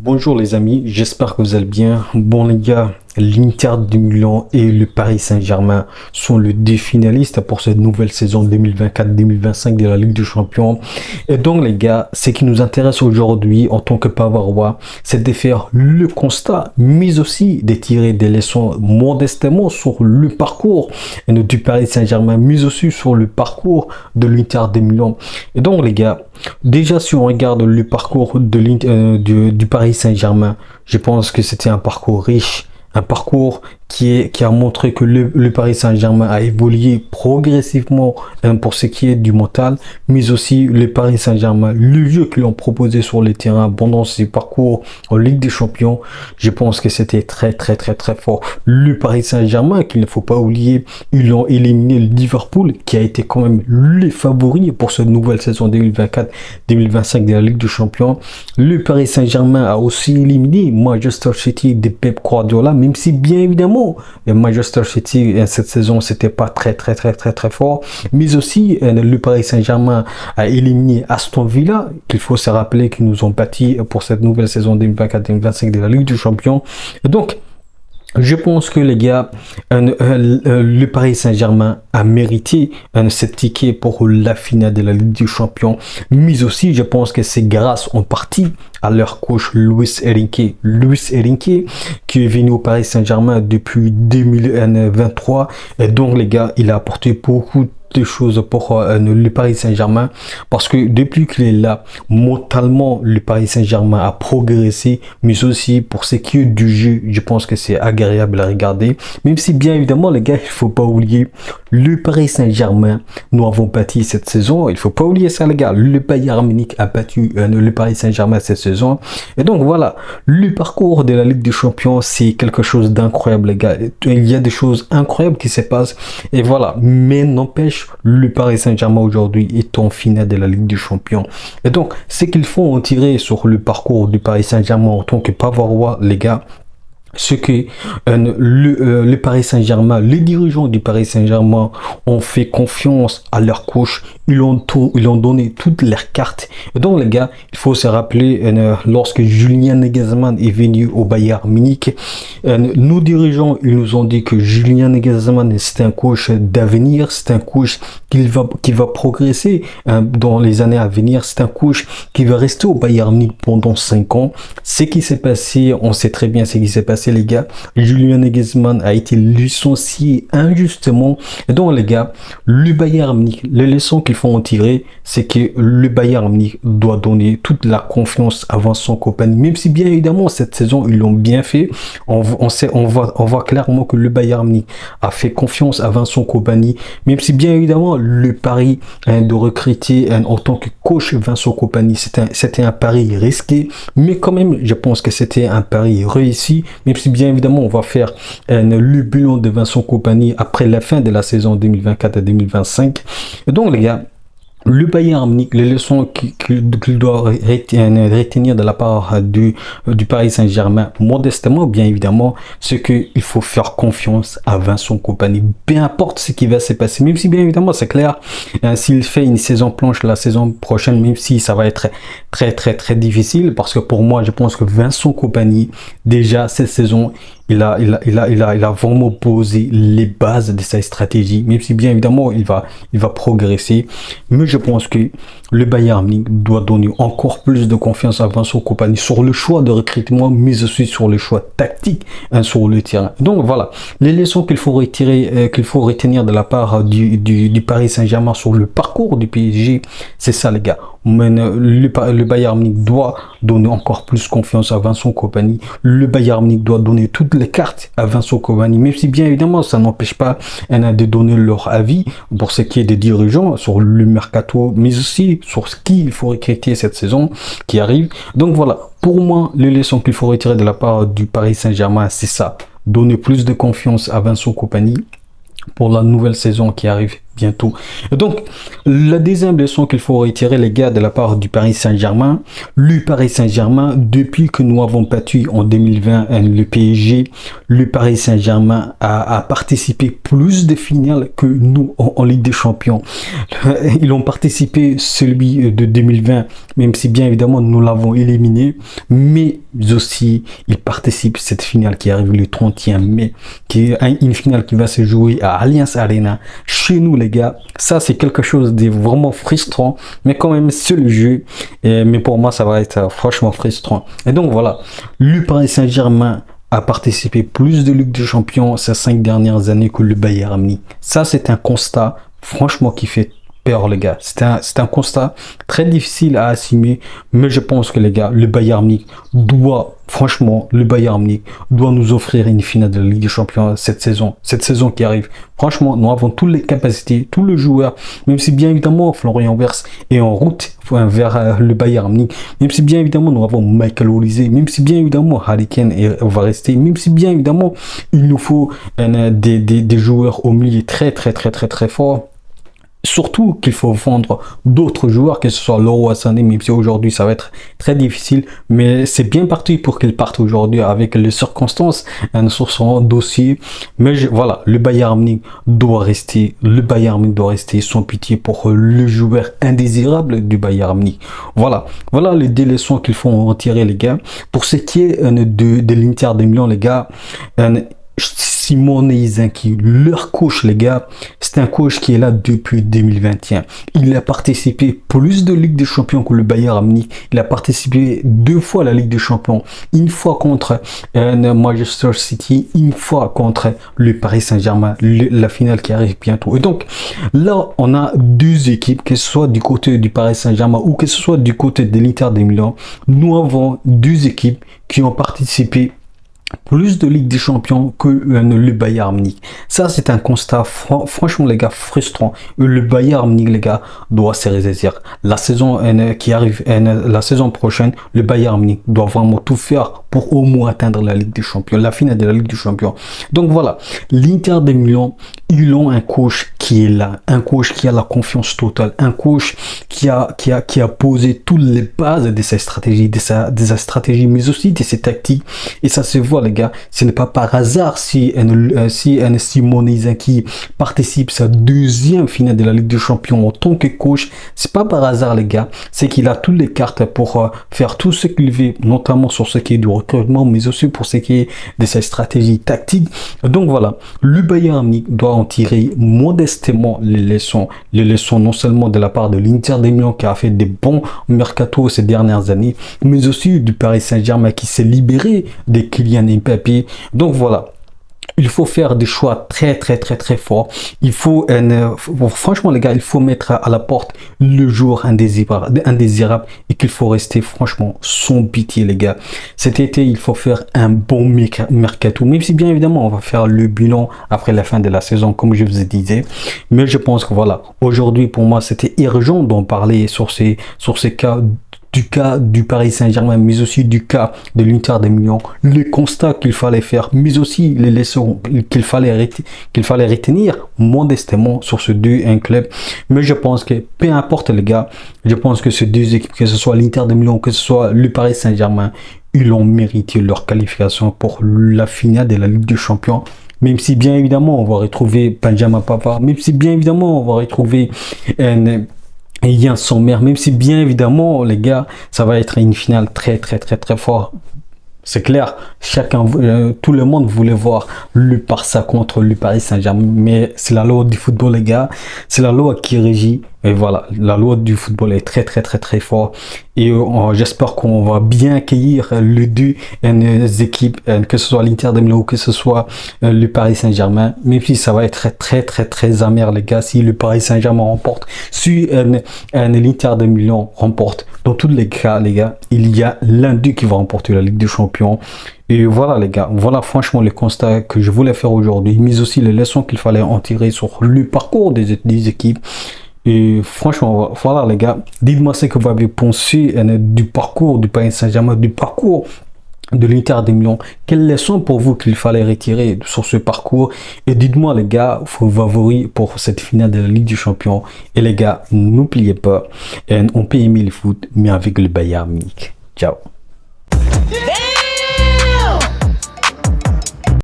Bonjour les amis, j'espère que vous allez bien. Bon les gars, l'Inter de Milan et le Paris Saint-Germain sont les deux finalistes pour cette nouvelle saison 2024-2025 de la Ligue des Champions. Et donc les gars, ce qui nous intéresse aujourd'hui en tant que Bavarois, c'est de faire le constat, mais aussi de tirer des leçons modestement sur le parcours du Paris Saint-Germain, mais aussi sur le parcours de l'Inter de Milan. Et donc les gars, déjà si on regarde le parcours du Paris Saint-Germain, je pense que c'était un parcours riche, un parcours qui a montré que le Paris Saint-Germain a évolué progressivement pour ce qui est du mental, mais aussi le Paris Saint-Germain, le jeu qu'ils ont proposé sur le terrain pendant ces parcours en Ligue des Champions, je pense que c'était très fort. Le Paris Saint-Germain, qu'il ne faut pas oublier, ils ont éliminé le Liverpool, qui a été quand même les favoris pour cette nouvelle saison 2024-2025 de la Ligue des Champions. Le Paris Saint-Germain a aussi éliminé Manchester City de Pep Guardiola, même si bien évidemment le Manchester City cette saison c'était pas très fort, mais aussi le Paris Saint-Germain a éliminé Aston Villa, qu'il faut se rappeler qu'ils nous ont battus pour cette nouvelle saison 2024-2025 de la Ligue des Champions. Et donc je pense que les gars, le Paris Saint-Germain a mérité ce ticket pour la finale de la Ligue des Champions, mais aussi je pense que c'est grâce en partie à leur coach Luis Enrique. Luis Enrique qui est venu au Paris Saint-Germain depuis 2023 et donc les gars, il a apporté beaucoup de choses pour le Paris Saint-Germain, parce que depuis qu'il est là, mentalement le Paris Saint-Germain a progressé, mais aussi pour ce qui est du jeu, je pense que c'est agréable à regarder, même si bien évidemment les gars, il faut pas oublier le Paris Saint-Germain, nous avons battu cette saison, il faut pas oublier ça les gars, le Bayern Munich a battu le Paris Saint-Germain cette saison, et donc voilà, le parcours de la Ligue des Champions, c'est quelque chose d'incroyable les gars, il y a des choses incroyables qui se passent, et voilà, mais n'empêche, le Paris Saint-Germain aujourd'hui est en finale de la Ligue des Champions. Et donc, ce qu'il faut en tirer sur le parcours du Paris Saint-Germain en tant que Bavarois, les gars, ce que le Paris Saint-Germain, les dirigeants du Paris Saint-Germain ont fait confiance à leur coach, ils ont donné toutes leurs cartes. Et donc les gars, il faut se rappeler lorsque Julian Nagelsmann est venu au Bayern Munich, nos dirigeants ils nous ont dit que Julian Nagelsmann c'est un coach d'avenir, c'est un coach qui va progresser dans les années à venir, c'est un coach qui va rester au Bayern Munich pendant 5 ans. Ce qui s'est passé, on sait très bien ce qui s'est passé les gars, Julian Nagelsmann a été licencié injustement, et donc les gars, le Bayern Munich, les leçons qu'il faut en tirer, c'est que le Bayern Munich doit donner toute la confiance à Vincent Kompany, même si bien évidemment cette saison ils l'ont bien fait, on voit clairement que le Bayern Munich a fait confiance à Vincent Kompany, même si bien évidemment le pari de recruter en tant que coach Vincent Kompany, c'était un pari risqué, mais quand même je pense que c'était un pari réussi, même si bien évidemment on va faire le bilan de Vincent Kompany après la fin de la saison 2024 et 2025. Et donc les gars, le Bayern Munich, les leçons qu'il doit retenir de la part du Paris Saint-Germain, modestement bien évidemment, c'est qu'il faut faire confiance à Vincent Kompany, peu importe ce qui va se passer, même si bien évidemment c'est clair, s'il fait une saison blanche la saison prochaine, même si ça va être très difficile, parce que pour moi je pense que Vincent Kompany, déjà cette saison, il a vraiment posé les bases de sa stratégie, même si bien évidemment il va progresser, mais je pense que le Bayern Munich doit donner encore plus de confiance à Vincent Kompany sur le choix de recrutement, mais aussi sur le choix tactique sur le terrain. Donc voilà, les leçons qu'il faut retenir de la part du Paris Saint-Germain sur le parcours du PSG, c'est ça les gars. Le Bayern Munich doit donner encore plus confiance à Vincent Kompany. Le Bayern Munich doit donner toutes les cartes à Vincent Kompany, même si bien évidemment ça n'empêche pas de donner leur avis pour ce qui est des dirigeants sur le mercato, mais aussi sur ce qu'il faut recruter cette saison qui arrive. Donc voilà, pour moi, les leçons qu'il faut retirer de la part du Paris Saint-Germain, c'est ça. Donner plus de confiance à Vincent Kompany pour la nouvelle saison qui arrive. bientôt. Et donc, la deuxième leçon qu'il faut retirer, les gars, de la part du Paris Saint-Germain, le Paris Saint-Germain, depuis que nous avons battu en 2020 le PSG, le Paris Saint-Germain a participé plus de finales que nous en Ligue des Champions. Ils ont participé celui de 2020, même si bien évidemment nous l'avons éliminé, mais aussi ils participent à cette finale qui arrive le 31 mai, qui est une finale qui va se jouer à Allianz Arena, chez nous les gars. Ça c'est quelque chose de vraiment frustrant, mais quand même c'est le jeu, mais pour moi ça va être franchement frustrant. Et donc voilà, le Paris Saint-Germain a participé plus de Ligue des Champions ces 5 dernières années que le Bayern Munich. Ça c'est un constat franchement qui fait peur les gars. C'est un constat très difficile à assumer, mais je pense que les gars, le Bayern Munich doit, franchement, le Bayern Munich doit nous offrir une finale de la Ligue des Champions cette saison qui arrive. Franchement, nous avons toutes les capacités, tous les joueurs, même si bien évidemment Florian Wirtz est en route vers le Bayern Munich, même si bien évidemment nous avons Michael Olise, même si bien évidemment Harry Kane va rester, même si bien évidemment il nous faut des joueurs au milieu très forts. Surtout qu'il faut vendre d'autres joueurs, que ce soit Leroy Sané, même si aujourd'hui ça va être très difficile, mais c'est bien parti pour qu'il parte aujourd'hui avec les circonstances sur son dossier. Mais voilà, le Bayern Munich doit rester, sans pitié pour le joueur indésirable du Bayern Munich. Voilà les deux leçons qu'il faut en tirer les gars. Pour ce qui est de l'Inter de Milan les gars, Simone Inzaghi, leur coach les gars, c'est un coach qui est là depuis 2021. Il a participé plus de Ligue des Champions que le Bayern Munich. Il a participé 2 fois à la Ligue des Champions, une fois contre Manchester City, une fois contre le Paris Saint-Germain, la finale qui arrive bientôt. Et donc là, on a 2 équipes, que ce soit du côté du Paris Saint-Germain ou que ce soit du côté de l'Inter de Milan. Nous avons 2 équipes qui ont participé plus de Ligue des Champions que le Bayern Munich. Ça, c'est un constat franchement, les gars, frustrant. Le Bayern Munich, les gars, doit se ressaisir. La saison qui arrive, la saison prochaine, le Bayern Munich doit vraiment tout faire pour au moins atteindre la Ligue des Champions, la finale de la Ligue des Champions. Donc voilà, l'Inter de Milan, ils ont un coach qui est là, un coach qui a la confiance totale, un coach qui a posé toutes les bases de sa stratégie, de sa stratégie, mais aussi de ses tactiques. Et ça se voit, les gars, ce n'est pas par hasard si Simone Inzaghi participe à sa 2e finale de la Ligue des Champions en tant que coach. C'est pas par hasard, les gars, c'est qu'il a toutes les cartes pour faire tout ce qu'il veut, notamment sur ce qui est du recrutement, mais aussi pour ce qui est de sa stratégie tactique. Donc voilà, le Bayern Munich doit en tirer modestement les leçons non seulement de la part de l'Inter de Milan qui a fait des bons mercato ces dernières années, mais aussi du Paris Saint-Germain qui s'est libéré de Kylian Mbappé. Donc voilà, il faut faire des choix très forts. Il faut, franchement les gars, il faut mettre à la porte le joueur indésirable et qu'il faut rester franchement sans pitié les gars. Cet été, il faut faire un bon mercato, même si bien évidemment on va faire le bilan après la fin de la saison comme je vous disais. Mais je pense que voilà, aujourd'hui pour moi c'était urgent d'en parler sur ces cas du Paris Saint-Germain, mais aussi du cas de l'Inter de Milan, le constat qu'il fallait faire, mais aussi les leçons qu'il fallait retenir modestement sur ce 2-1 club. Mais je pense que peu importe les gars, je pense que ces 2 équipes, que ce soit l'Inter de Milan, que ce soit le Paris Saint-Germain, ils ont mérité leur qualification pour la finale de la Ligue des Champions. Même si bien évidemment on va retrouver Benjamin Pavard, même si bien évidemment on va retrouver Yann Sommer, même si bien évidemment les gars ça va être une finale très fort. C'est clair, tout le monde voulait voir le Barça contre le Paris Saint-Germain, mais c'est la loi du football les gars, c'est la loi qui régit. Et voilà, la loi du football est très fort. Et j'espère qu'on va bien accueillir les 2 équipes, que ce soit l'Inter de Milan ou que ce soit le Paris Saint-Germain. Même si ça va être très amer les gars, si le Paris Saint-Germain remporte, si l'Inter de Milan remporte. Dans tous les cas, les gars, il y a l'un d'eux qui va remporter la Ligue des Champions. Et voilà les gars, voilà franchement le constat que je voulais faire aujourd'hui, mais aussi les leçons qu'il fallait en tirer sur le parcours des équipes. Et franchement, voilà les gars, dites-moi ce que vous avez pensé du parcours du Paris Saint-Germain, du parcours de l'Inter de Milan. Quelles leçons pour vous qu'il fallait retirer sur ce parcours? Et dites-moi les gars, vos favoris pour cette finale de la Ligue des Champions. Et les gars, n'oubliez pas, on peut aimer le foot, mais avec le Bayern Munich. Ciao.